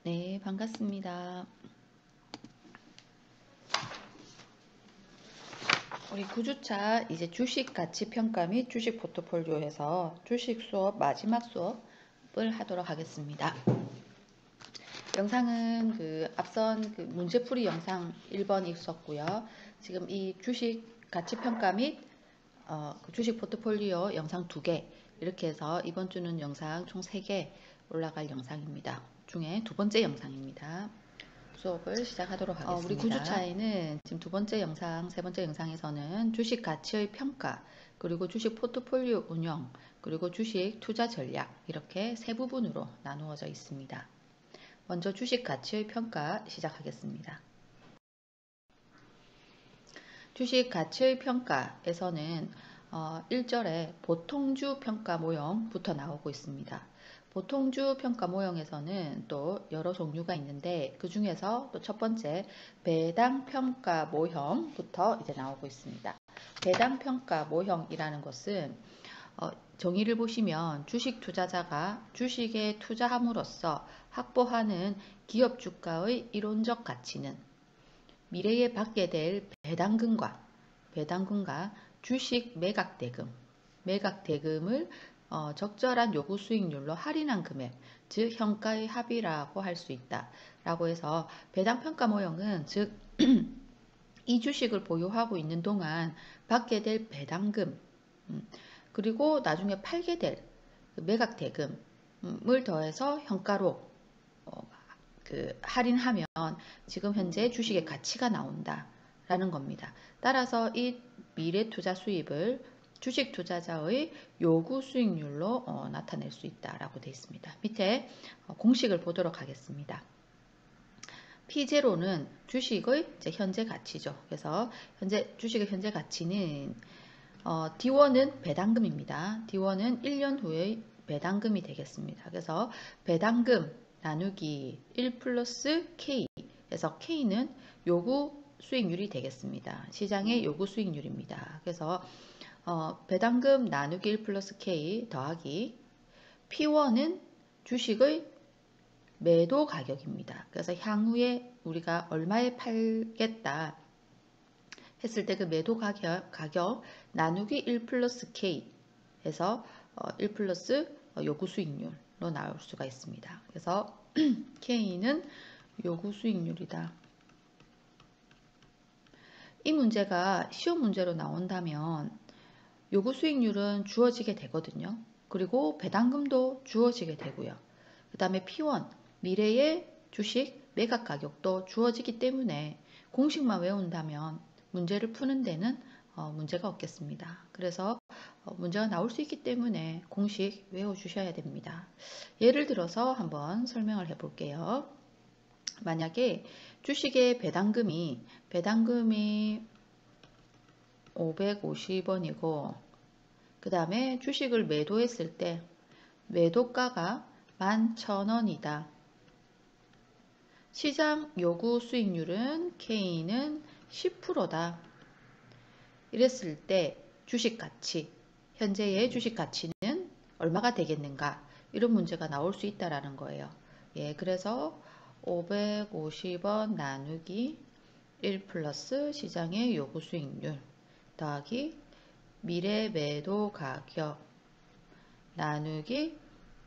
네, 반갑습니다. 우리 9주차 이제 주식 가치 평가 및 주식 포트폴리오에서 주식 수업 마지막 수업을 하도록 하겠습니다. 영상은 앞선 문제풀이 영상 1번 있었고요. 지금 이 주식 가치 평가 및 주식 포트폴리오 영상 2개 이렇게 해서 이번 주는 영상 총 3개 올라갈 영상입니다. 중에 두 번째 영상입니다. 수업을 시작하도록 하겠습니다. 우리 9주차에는 지금 두 번째 영상, 세 번째 영상에서는 주식 가치의 평가, 그리고 주식 포트폴리오 운영, 그리고 주식 투자 전략 이렇게 세 부분으로 나누어져 있습니다. 먼저 주식 가치의 평가 시작하겠습니다. 주식 가치의 평가에서는 1절에 보통주 평가 모형부터 나오고 있습니다. 보통주 평가 모형에서는 또 여러 종류가 있는데 그 중에서 또 첫 번째 배당 평가 모형부터 이제 나오고 있습니다. 배당 평가 모형이라는 것은 정의를 보시면 주식 투자자가 주식에 투자함으로써 확보하는 기업 주가의 이론적 가치는 미래에 받게 될 배당금과 주식 매각대금을 적절한 요구 수익률로 할인한 금액, 즉 현가의 합이라고 할 수 있다. 라고 해서 배당평가 모형은 즉 이 주식을 보유하고 있는 동안 받게 될 배당금, 그리고 나중에 팔게 될 매각대금을 더해서 현가로 할인하면 지금 현재 주식의 가치가 나온다라는 겁니다. 따라서 이 미래 투자 수입을 주식 투자자의 요구 수익률로 나타낼 수 있다라고 되어 있습니다. 밑에 공식을 보도록 하겠습니다. P0는 주식의 현재 가치죠. 그래서 주식의 현재 가치는 D1은 배당금입니다. D1은 1년 후의 배당금이 되겠습니다. 그래서 배당금 나누기 1 플러스 K 그래서 K는 요구 수익률이 되겠습니다. 시장의 요구 수익률입니다. 그래서 배당금 나누기 1 플러스 K 더하기 P1은 주식의 매도 가격입니다. 그래서 향후에 우리가 얼마에 팔겠다 했을 때 그 매도 가격 나누기 1 플러스 K 해서 1 플러스 요구 수익률로 나올 수가 있습니다. 그래서 K는 요구 수익률이다. 이 문제가 시험 문제로 나온다면 요구 수익률은 주어지게 되거든요. 그리고 배당금도 주어지게 되고요. 그 다음에 P1 미래의 주식 매각 가격도 주어지기 때문에 공식만 외운다면 문제를 푸는 데는 문제가 없겠습니다. 그래서 문제가 나올 수 있기 때문에 공식 외워주셔야 됩니다. 예를 들어서 한번 설명을 해볼게요. 만약에 주식의 배당금이 550원이고 그 다음에 주식을 매도했을 때 매도가가 11,000원이다. 시장 요구 수익률은 K는 10%다. 이랬을 때 현재의 주식 가치는 얼마가 되겠는가? 이런 문제가 나올 수 있다라는 거예요. 예, 그래서 550원 나누기 1 플러스 시장의 요구 수익률 더하기 미래 매도 가격 나누기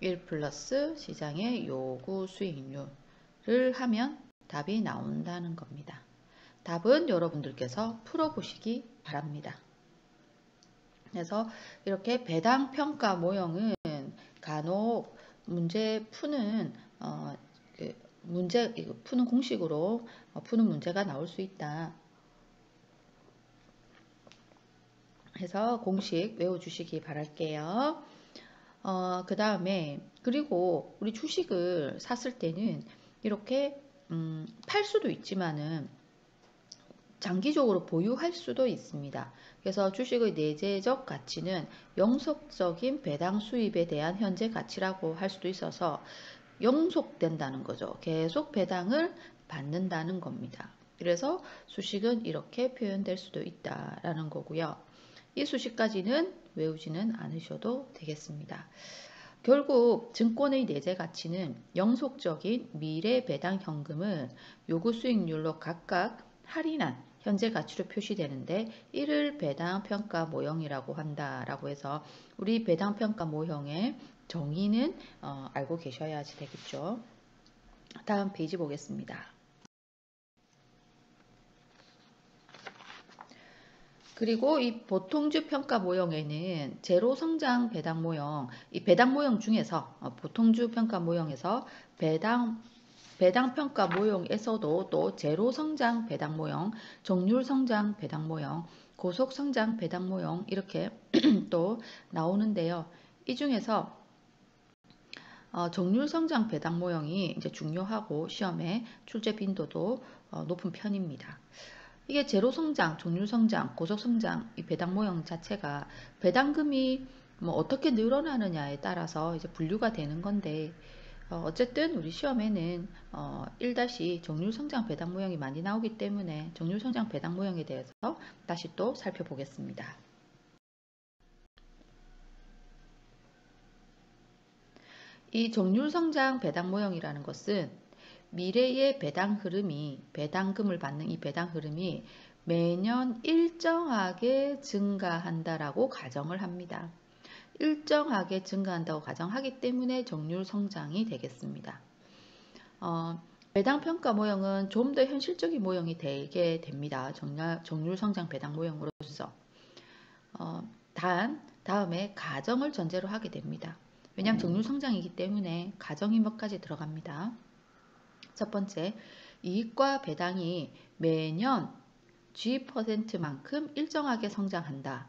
1 플러스 시장의 요구 수익률을 하면 답이 나온다는 겁니다. 답은 여러분들께서 풀어보시기 바랍니다. 그래서 이렇게 배당평가 모형은 간혹 문제 푸는 푸는 공식으로 푸는 문제가 나올 수 있다. 해서 공식 외워주시기 바랄게요. 그 다음에 그리고 우리 주식을 샀을 때는 이렇게 팔 수도 있지만은 장기적으로 보유할 수도 있습니다. 그래서 주식의 내재적 가치는 영속적인 배당 수입에 대한 현재 가치라고 할 수도 있어서 영속된다는 거죠. 계속 배당을 받는다는 겁니다. 그래서 수식은 이렇게 표현될 수도 있다라는 거고요. 이 수식까지는 외우지는 않으셔도 되겠습니다. 결국 증권의 내재 가치는 영속적인 미래 배당 현금을 요구 수익률로 각각 할인한 현재 가치로 표시되는데 이를 배당 평가 모형이라고 한다라고 해서 우리 배당 평가 모형의 정의는 알고 계셔야지 되겠죠. 다음 페이지 보겠습니다. 그리고 이 보통주 평가 모형에는 제로 성장 배당 모형, 이 배당 모형 중에서 보통주 평가 모형에서 배당 평가 모형에서도 또 제로 성장 배당 모형, 정률 성장 배당 모형, 고속 성장 배당 모형 이렇게 또 나오는데요. 이 중에서 정률 성장 배당 모형이 이제 중요하고 시험에 출제 빈도도 높은 편입니다. 이게 제로 성장, 정률 성장, 고속 성장 이 배당 모형 자체가 배당금이 뭐 어떻게 늘어나느냐에 따라서 이제 분류가 되는 건데 어쨌든 우리 시험에는 1- 정률 성장 배당 모형이 많이 나오기 때문에 정률 성장 배당 모형에 대해서 다시 또 살펴보겠습니다. 이 정률 성장 배당 모형이라는 것은 미래의 배당 흐름이 배당금을 받는 이 배당 흐름이 매년 일정하게 증가한다라고 가정을 합니다. 일정하게 증가한다고 가정하기 때문에 정률 성장이 되겠습니다. 배당 평가 모형은 좀 더 현실적인 모형이 되게 됩니다. 정률 성장 배당 모형으로서. 다음에 가정을 전제로 하게 됩니다. 왜냐하면 정률 성장이기 때문에 가정이 몇 가지 들어갑니다. 첫 번째, 이익과 배당이 매년 G%만큼 일정하게 성장한다.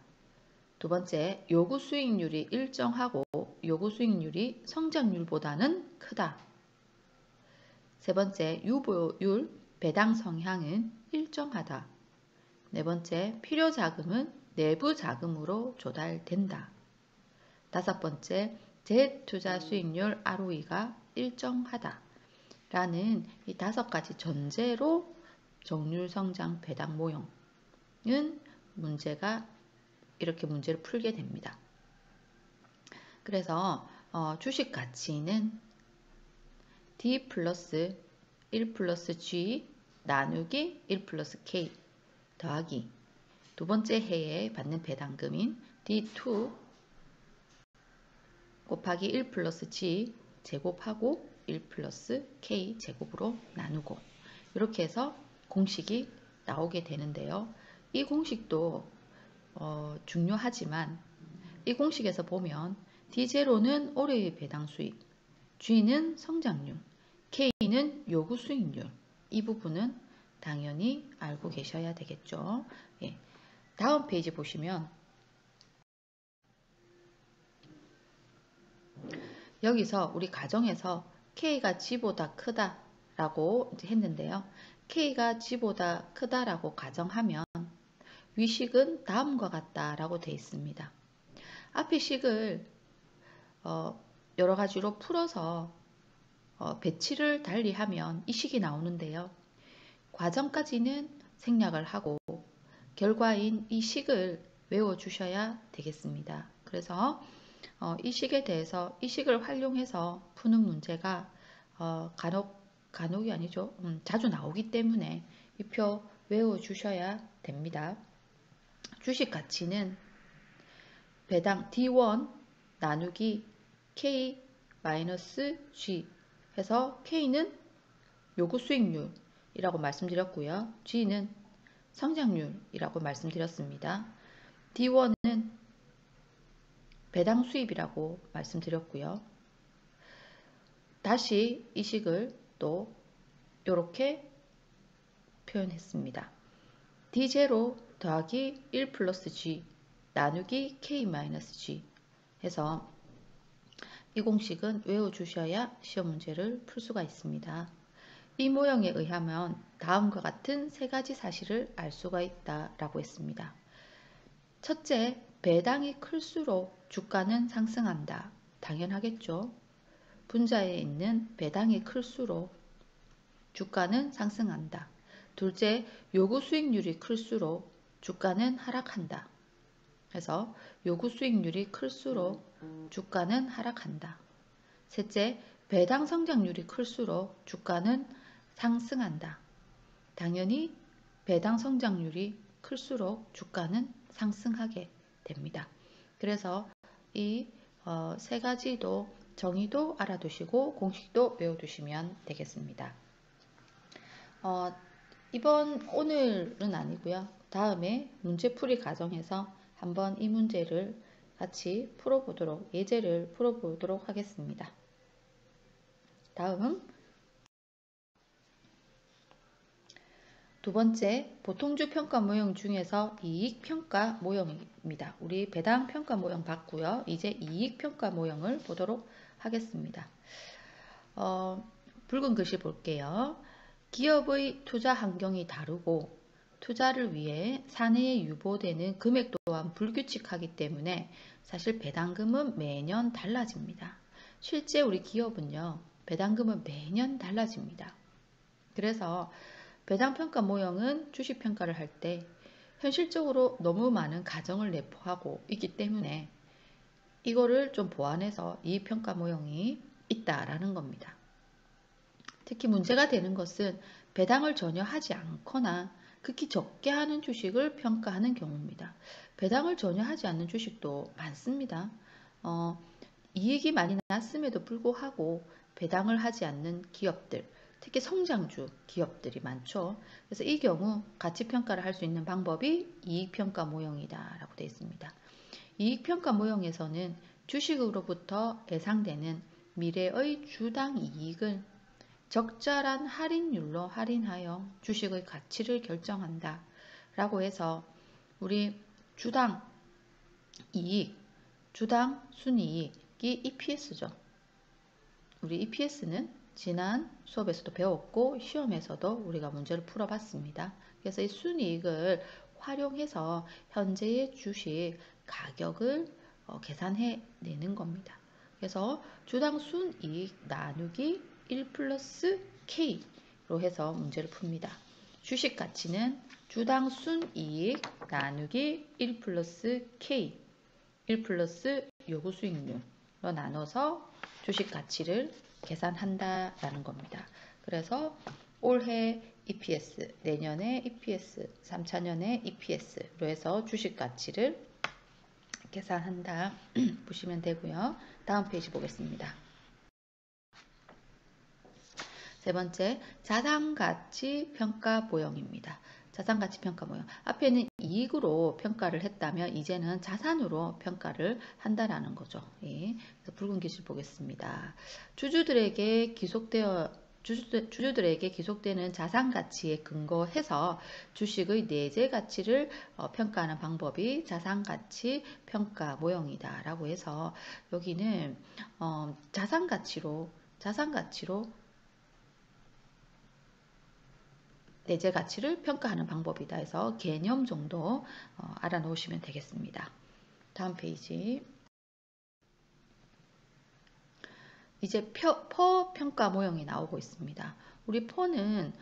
두 번째, 요구 수익률이 일정하고 요구 수익률이 성장률보다는 크다. 세 번째, 유보율 배당 성향은 일정하다. 네 번째, 필요 자금은 내부 자금으로 조달된다. 다섯 번째, 재투자 수익률 ROE가 일정하다. 라는 이 5가지 전제로 정률 성장 배당 모형은 이렇게 문제를 풀게 됩니다. 그래서 주식 가치는 D 플러스 1 플러스 G 나누기 1 플러스 K 더하기 두 번째 해에 받는 배당금인 D2 곱하기 1 플러스 G 제곱하고 1 플러스 K 제곱으로 나누고 이렇게 해서 공식이 나오게 되는데요. 이 공식도 중요하지만 이 공식에서 보면 D0는 올해의 배당 수익, G는 성장률, K는 요구 수익률 이 부분은 당연히 알고 계셔야 되겠죠. 예. 다음 페이지 보시면 여기서 우리 가정에서 K가 G보다 크다라고 했는데요. K가 G보다 크다라고 가정하면 위식은 다음과 같다라고 되어 있습니다. 앞의 식을 여러 가지로 풀어서 배치를 달리하면 이 식이 나오는데요. 과정까지는 생략을 하고 결과인 이 식을 외워주셔야 되겠습니다. 그래서 이 식에 대해서 이 식을 활용해서 푸는 문제가 간혹이 아니죠. 자주 나오기 때문에 이 표 외워주셔야 됩니다. 주식 가치는 배당 D1 나누기 K-G 해서 K는 요구 수익률이라고 말씀드렸고요. G는 성장률이라고 말씀드렸습니다. D1은 배당 수입이라고 말씀드렸고요. 다시 이 식을 또 이렇게 표현했습니다. D0 더하기 1 플러스 G 나누기 K-G 해서 이 공식은 외워주셔야 시험 문제를 풀 수가 있습니다. 이 모형에 의하면 다음과 같은 3가지 사실을 알 수가 있다라고 했습니다. 첫째, 배당이 클수록 주가는 상승한다. 당연하겠죠. 분자에 있는 배당이 클수록 주가는 상승한다. 둘째, 요구 수익률이 클수록 주가는 하락한다. 그래서 요구 수익률이 클수록 주가는 하락한다. 셋째, 배당 성장률이 클수록 주가는 상승한다. 당연히 배당 성장률이 클수록 주가는 상승하게 됩니다. 그래서 이 세 가지도 정의도 알아두시고 공식도 외워두시면 되겠습니다. 오늘은 아니고요. 다음에 문제풀이 과정에서 한번 이 문제를 같이 예제를 풀어보도록 하겠습니다. 다음 두 번째, 보통주 평가 모형 중에서 이익 평가 모형입니다. 우리 배당 평가 모형 봤고요. 이제 이익 평가 모형을 보도록 하겠습니다. 붉은 글씨 볼게요. 기업의 투자 환경이 다르고 투자를 위해 사내에 유보되는 금액 또한 불규칙하기 때문에 사실 배당금은 매년 달라집니다. 실제 우리 기업은요, 배당금은 매년 달라집니다. 그래서 배당평가 모형은 주식평가를 할 때 현실적으로 너무 많은 가정을 내포하고 있기 때문에 이거를 좀 보완해서 이익평가 모형이 있다라는 겁니다. 특히 문제가 되는 것은 배당을 전혀 하지 않거나 극히 적게 하는 주식을 평가하는 경우입니다. 배당을 전혀 하지 않는 주식도 많습니다. 이익이 많이 났음에도 불구하고 배당을 하지 않는 기업들, 특히 성장주 기업들이 많죠. 그래서 이 경우 가치평가를 할 수 있는 방법이 이익평가 모형이다 라고 되어 있습니다. 이익평가 모형에서는 주식으로부터 예상되는 미래의 주당 이익을 적절한 할인율로 할인하여 주식의 가치를 결정한다 라고 해서 우리 주당 이익, 주당 순이익이 EPS죠. 우리 EPS는 지난 수업에서도 배웠고 시험에서도 우리가 문제를 풀어봤습니다. 그래서 이 순이익을 활용해서 현재의 주식 가격을 계산해내는 겁니다. 그래서 주당 순이익 나누기 1 플러스 K로 해서 문제를 풉니다. 주식 가치는 주당 순이익 나누기 1 플러스 K, 1 플러스 요구 수익률로 나눠서 주식 가치를 계산한다라는 겁니다. 그래서 올해 EPS, 내년에 EPS, 3차년에 EPS로 해서 주식 가치를 계산한다 보시면 되고요. 다음 페이지 보겠습니다. 세 번째, 자산가치 평가 모형입니다. 자산가치 평가 모형. 앞에는 이익으로 평가를 했다면 이제는 자산으로 평가를 한다라는 거죠. 예. 그래서 붉은 글씨 보겠습니다. 주주들에게 기속되는 자산가치에 근거해서 주식의 내재 가치를 평가하는 방법이 자산가치 평가 모형이다 라고 해서 여기는 자산가치로 내재 가치를 평가하는 방법이다 해서 개념 정도 알아놓으시면 되겠습니다. 다음 페이지. 이제 퍼 평가 모형이 나오고 있습니다. 우리 퍼는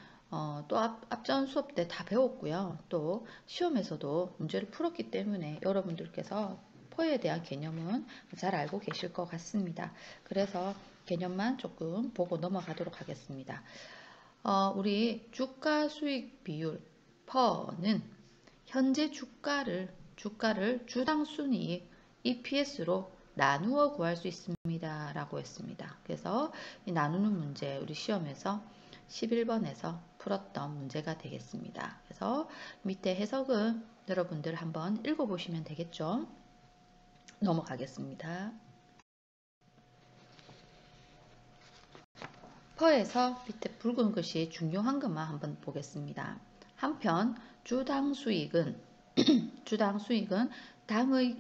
또 앞전 수업 때 다 배웠고요. 또 시험에서도 문제를 풀었기 때문에 여러분들께서 퍼에 대한 개념은 잘 알고 계실 것 같습니다. 그래서 개념만 조금 보고 넘어가도록 하겠습니다. 우리 주가 수익 비율 퍼는 현재 주가를 주당 순이익 EPS로 나누어 구할 수 있습니다 라고 했습니다. 그래서 이 나누는 문제 우리 시험에서 11번에서 풀었던 문제가 되겠습니다. 그래서 밑에 해석은 여러분들 한번 읽어보시면 되겠죠. 넘어가겠습니다. 퍼에서 밑에 붉은 글씨 중요한 것만 한번 보겠습니다. 한편 주당 수익은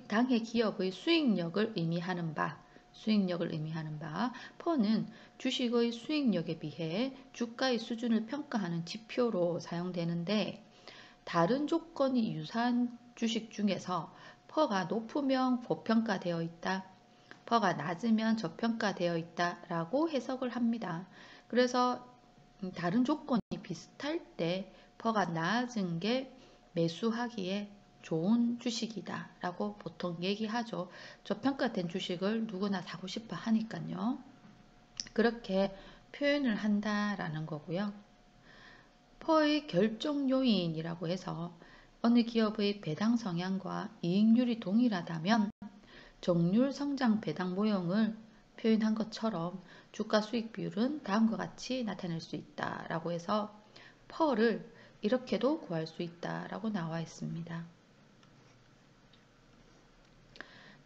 당해 기업의 수익력을 의미하는 바 퍼는 주식의 수익력에 비해 주가의 수준을 평가하는 지표로 사용되는데 다른 조건이 유사한 주식 중에서 퍼가 높으면 고평가되어 있다. 퍼가 낮으면 저평가되어 있다 라고 해석을 합니다. 그래서 다른 조건이 비슷할 때 퍼가 낮은 게 매수하기에 좋은 주식이다 라고 보통 얘기하죠. 저평가된 주식을 누구나 사고 싶어 하니까요. 그렇게 표현을 한다라는 거고요. 퍼의 결정 요인이라고 해서 어느 기업의 배당 성향과 이익률이 동일하다면 정률 성장 배당 모형을 표현한 것처럼 주가 수익 비율은 다음과 같이 나타낼 수 있다라고 해서 퍼를 이렇게도 구할 수 있다라고 나와 있습니다.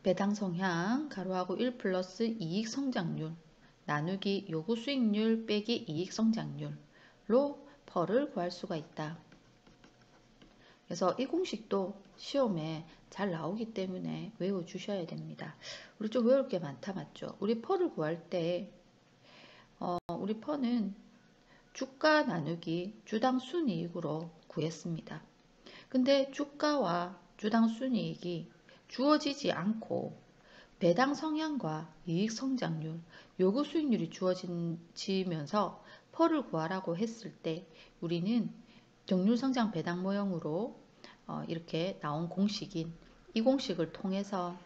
배당 성향 가로하고 1 플러스 이익 성장률 나누기 요구 수익률 빼기 이익 성장률로 퍼를 구할 수가 있다. 그래서 이 공식도 시험에 잘 나오기 때문에 외워주셔야 됩니다. 우리 좀 외울 게 많다 맞죠? 우리 퍼를 구할 때 우리 퍼는 주가 나누기 주당 순이익으로 구했습니다. 근데 주가와 주당 순이익이 주어지지 않고 배당 성향과 이익 성장률, 요구 수익률이 주어지면서 퍼를 구하라고 했을 때 우리는 정률 성장 배당 모형으로 이렇게 나온 공식인 이 공식을 통해서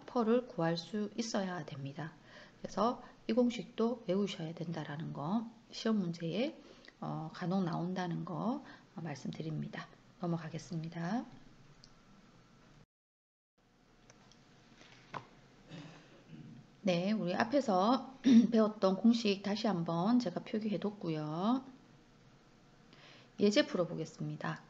퍼를 구할 수 있어야 됩니다. 그래서 이 공식도 외우셔야 된다라는 거 시험 문제에 간혹 나온다는 거 말씀드립니다. 넘어가겠습니다. 네, 우리 앞에서 배웠던 공식 다시 한번 제가 표기해 뒀고요. 예제 풀어보겠습니다.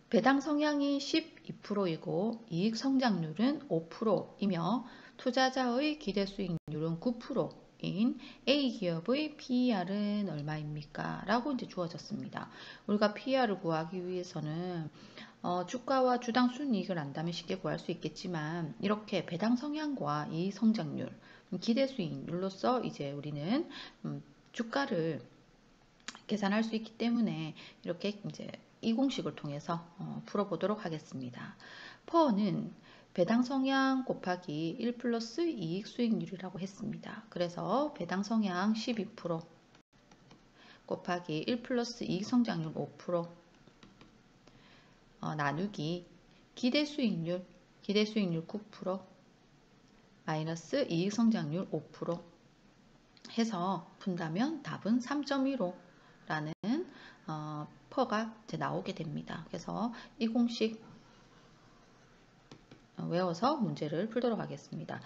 배당 성향이 12%이고 이익 성장률은 5%이며 투자자의 기대 수익률은 9%인 A 기업의 PER은 얼마입니까? 라고 이제 주어졌습니다. 우리가 PER을 구하기 위해서는 주가와 주당 순이익을 안다면 쉽게 구할 수 있겠지만 이렇게 배당 성향과 이익 성장률, 기대 수익률로서 이제 우리는 주가를 계산할 수 있기 때문에 이렇게 이제 이 공식을 통해서 풀어보도록 하겠습니다. 퍼는 배당 성향 곱하기 1 플러스 이익 수익률이라고 했습니다. 그래서 배당 성향 12% 곱하기 1 플러스 이익 성장률 5% 나누기 기대 수익률 9% 마이너스 이익 성장률 5% 해서 푼다면 답은 3.15라는 퍼가 이제 나오게 됩니다. 그래서 이 공식 외워서 문제를 풀도록 하겠습니다.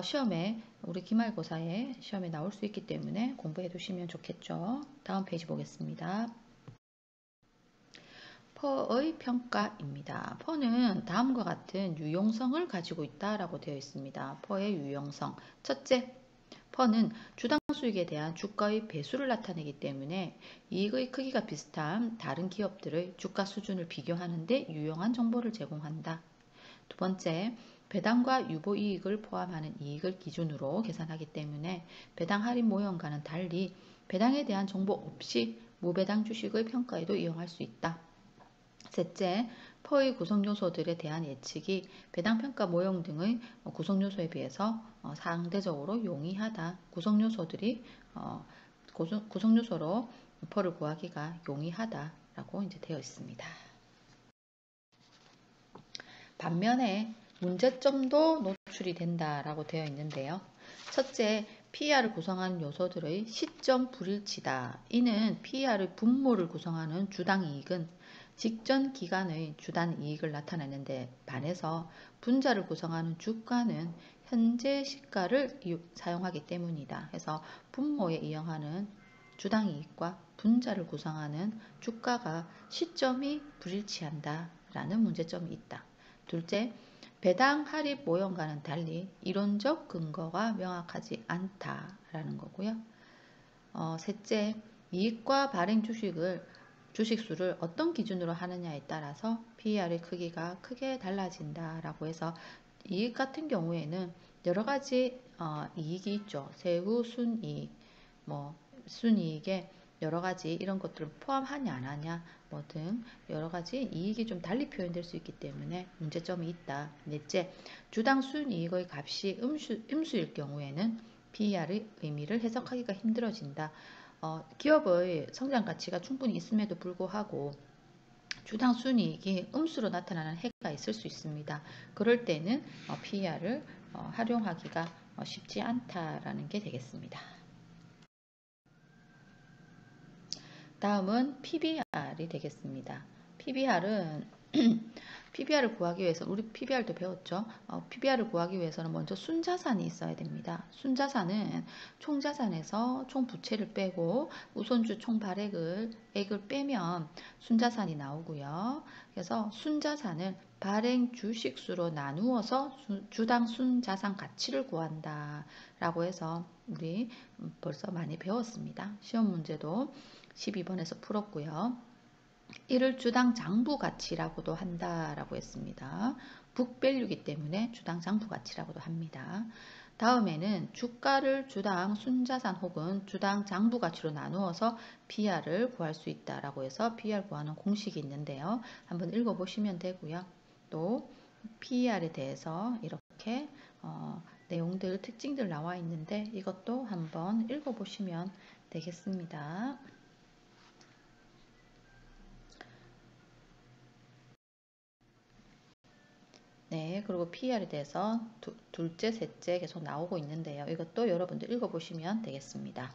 시험에 우리 기말고사에 시험에 나올 수 있기 때문에 공부해 두시면 좋겠죠. 다음 페이지 보겠습니다. 퍼의 평가입니다. 퍼는 다음과 같은 유용성을 가지고 있다라고 되어 있습니다. 퍼의 유용성. 첫째, 퍼는 주당 수익에 대한 주가의 배수를 나타내기 때문에 이익의 크기가 비슷한 다른 기업들의 주가 수준을 비교하는 데 유용한 정보를 제공한다. 두 번째, 배당과 유보이익을 포함하는 이익을 기준으로 계산하기 때문에 배당 할인 모형과는 달리 배당에 대한 정보 없이 무배당 주식의 평가에도 이용할 수 있다. 셋째, 퍼의 구성요소들에 대한 예측이 배당평가 모형 등의 구성요소에 비해서 상대적으로 용이하다. 구성요소로 퍼를 구하기가 용이하다라고 이제 되어 있습니다. 반면에 문제점도 노출이 된다라고 되어 있는데요. 첫째, PER을 구성하는 요소들의 시점 불일치다. 이는 PER의 분모를 구성하는 주당 이익은 직전 기간의 주당 이익을 나타내는 데 반해서 분자를 구성하는 주가는 현재 시가를 사용하기 때문이다. 그래서 분모에 이용하는 주당 이익과 분자를 구성하는 주가가 시점이 불일치한다 라는 문제점이 있다. 둘째, 배당 할인 모형과는 달리 이론적 근거가 명확하지 않다라는 거고요. 셋째, 이익과 발행 주식수를 어떤 기준으로 하느냐에 따라서 PER의 크기가 크게 달라진다라고 해서 이익 같은 경우에는 여러 가지 이익이 있죠. 세후, 순이익, 순이익에 여러 가지 이런 것들을 포함하냐 안 하냐 등 여러 가지 이익이 좀 달리 표현될 수 있기 때문에 문제점이 있다. 넷째, 주당 순이익의 값이 음수일 경우에는 PER의 의미를 해석하기가 힘들어진다. 기업의 성장 가치가 충분히 있음에도 불구하고 주당 순이익이 음수로 나타나는 해가 있을 수 있습니다. 그럴 때는 PER을 활용하기가 쉽지 않다라는 게 되겠습니다. 다음은 PBR이 되겠습니다. PBR은 PBR을 구하기 위해서 우리 PBR도 배웠죠. PBR을 구하기 위해서는 먼저 순자산이 있어야 됩니다. 순자산은 총자산에서 총부채를 빼고 우손주 총발액을 빼면 순자산이 나오고요. 그래서 순자산을 발행 주식수로 나누어서 주당 순자산 가치를 구한다 라고 해서 우리 벌써 많이 배웠습니다. 시험 문제도 12번에서 풀었고요. 이를 주당 장부 가치라고도 한다라고 했습니다. 북밸류이기 때문에 주당 장부 가치라고도 합니다. 다음에는 주가를 주당 순자산 혹은 주당 장부 가치로 나누어서 PR을 구할 수 있다라고 해서 PR 구하는 공식이 있는데요. 한번 읽어보시면 되고요. 또 PER에 대해서 이렇게 내용들, 특징들 나와 있는데 이것도 한번 읽어보시면 되겠습니다. 네, 그리고 PER에 대해서 둘째, 셋째 계속 나오고 있는데요. 이것도 여러분들 읽어보시면 되겠습니다.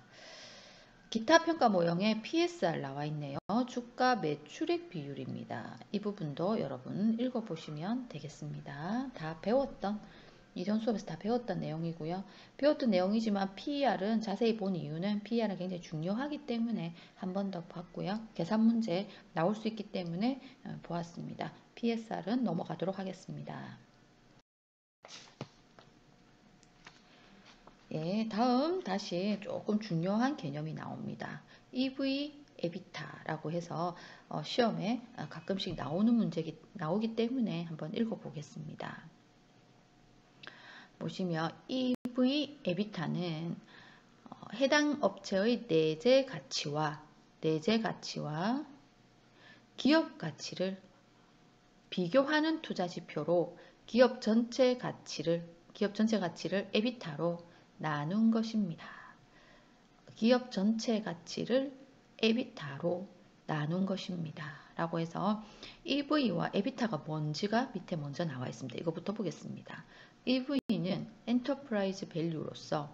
기타 평가 모형에 PSR 나와 있네요. 주가 매출액 비율입니다. 이 부분도 여러분 읽어보시면 되겠습니다. 다 배웠던, 이전 수업에서 다 배웠던 내용이고요. 배웠던 내용이지만 PER은 자세히 본 이유는 PER은 굉장히 중요하기 때문에 한 번 더 봤고요. 계산 문제 나올 수 있기 때문에 보았습니다. PSR은 넘어가도록 하겠습니다. 예, 다음 다시 조금 중요한 개념이 나옵니다. EV, EBITDA라고 해서 시험에 가끔씩 나오는 나오기 때문에 한번 읽어보겠습니다. 보시면 EV, EBITDA는 해당 업체의 내재 가치와 기업 가치를 비교하는 투자 지표로 기업 전체 가치를 EBITDA로 나눈 것입니다. 기업 전체 가치를 EBITDA로 나눈 것입니다. 라고 해서 EV와 EBITDA가 뭔지가 밑에 먼저 나와 있습니다. 이거부터 보겠습니다. EV는 엔터프라이즈 밸류로서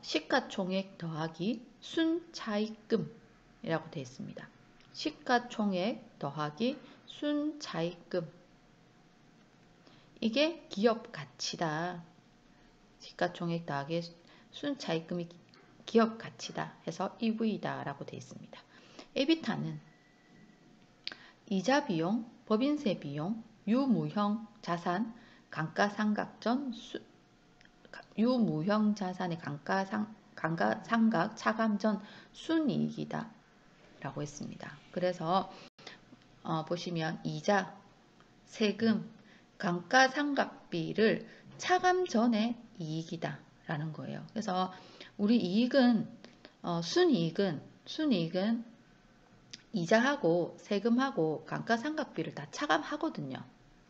시가총액 더하기 순차입금이라고 되어 있습니다. 시가총액 더하기 순차입금, 이게 기업 가치다. 시가총액 더하기 순차입금이 기업 가치다 해서 EV다 라고 되어 있습니다. EBITDA는 이자 비용, 법인세 비용, 유무형 자산, 감가상각전, 유무형 자산의 감가상각 차감 전 순이익이다 라고 했습니다. 그래서 보시면 이자, 세금, 감가상각비를 차감 전의 이익이다 라는 거예요. 그래서 우리 이익은 순이익은 이자하고 세금하고 감가상각비를 다 차감하거든요.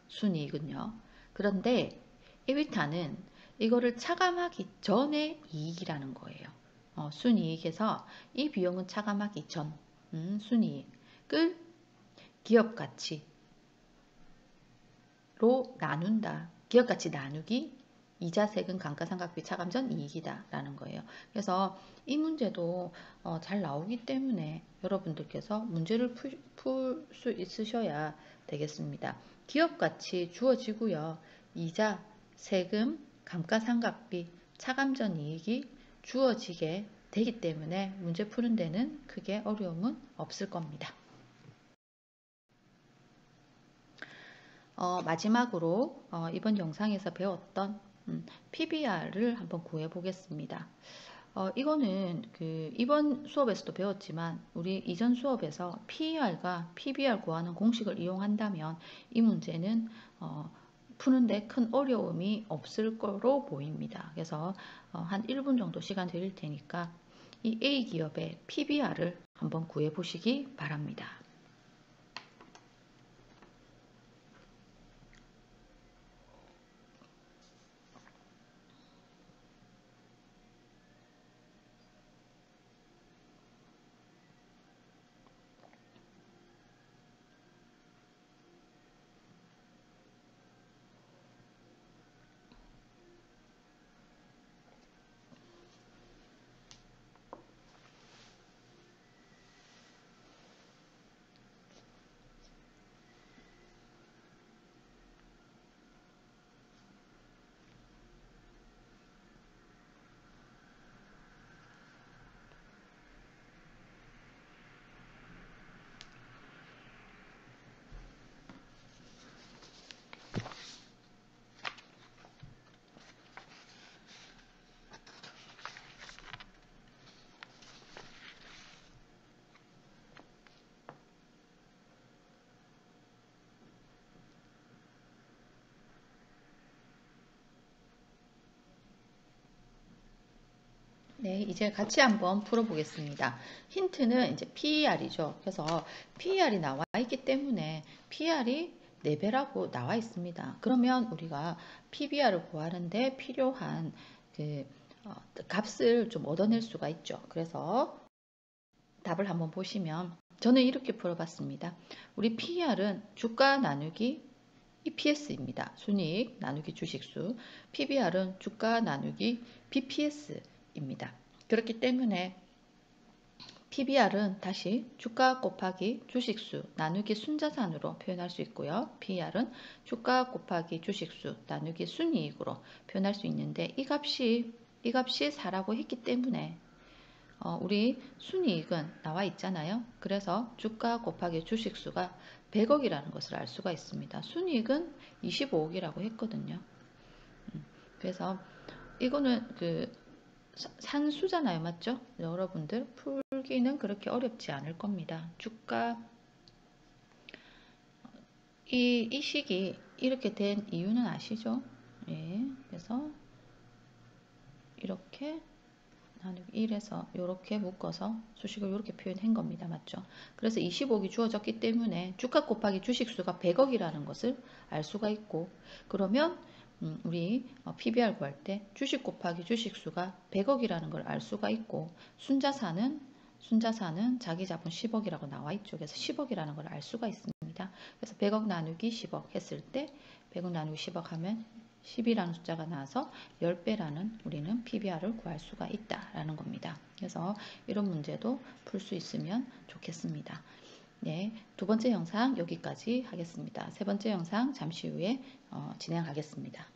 순이익은요. 그런데 EBITDA는 이거를 차감하기 전의 이익이라는 거예요. 순이익에서 이 비용은 차감하기 전 순이익을 기업 가치로 나눈다. 기업 가치 나누기 이자, 세금, 감가상각비 차감 전 이익이다 라는 거예요. 그래서 이 문제도 잘 나오기 때문에 여러분들께서 문제를 풀 수 있으셔야 되겠습니다. 기업 가치 주어지고요. 이자, 세금, 감가상각비, 차감 전 이익이 주어지게 되기 때문에 문제 푸는 데는 크게 어려움은 없을 겁니다. 마지막으로 이번 영상에서 배웠던 PBR을 한번 구해 보겠습니다. 이거는 이번 수업에서도 배웠지만 우리 이전 수업에서 PER과 PBR 구하는 공식을 이용한다면 이 문제는 푸는데 큰 어려움이 없을 거로 보입니다. 그래서 한 1분 정도 시간 드릴 테니까 이 A기업의 PBR을 한번 구해 보시기 바랍니다. 네, 이제 같이 한번 풀어보겠습니다. 힌트는 이제 PER이죠. 그래서 PER이 나와 있기 때문에 PER이 4배라고 나와 있습니다. 그러면 우리가 PBR을 구하는데 필요한 그 값을 좀 얻어낼 수가 있죠. 그래서 답을 한번 보시면 저는 이렇게 풀어봤습니다. 우리 PER은 주가 나누기 EPS입니다. 순이익 나누기 주식수. PBR은 주가 나누기 BPS입니다. 그렇기 때문에 PBR은 다시 주가 곱하기 주식수 나누기 순자산으로 표현할 수 있고요. PER은 주가 곱하기 주식수 나누기 순이익으로 표현할 수 있는데 이 값이 4라고 했기 때문에 우리 순이익은 나와 있잖아요. 그래서 주가 곱하기 주식수가 100억이라는 것을 알 수가 있습니다. 순이익은 25억이라고 했거든요. 그래서 이거는 산수잖아요. 맞죠? 여러분들 풀기는 그렇게 어렵지 않을 겁니다. 주가 이 식이 이렇게 된 이유는 아시죠? 예, 그래서 이렇게 나누기 1에서 이렇게 묶어서 수식을 이렇게 표현한 겁니다. 맞죠? 그래서 25억이 주어졌기 때문에 주가 곱하기 주식수가 100억이라는 것을 알 수가 있고 그러면 우리 PBR 구할 때 주식 곱하기 주식수가 100억이라는 걸 알 수가 있고 순자산은 자기 자본 10억이라고 나와 있죠. 그래서 10억이라는 걸 알 수가 있습니다. 그래서 100억 나누기 10억 했을 때 100억 나누기 10억 하면 10이라는 숫자가 나와서 10배라는 우리는 PBR을 구할 수가 있다라는 겁니다. 그래서 이런 문제도 풀 수 있으면 좋겠습니다. 네, 두 번째 영상 여기까지 하겠습니다. 세 번째 영상 잠시 후에 진행하겠습니다.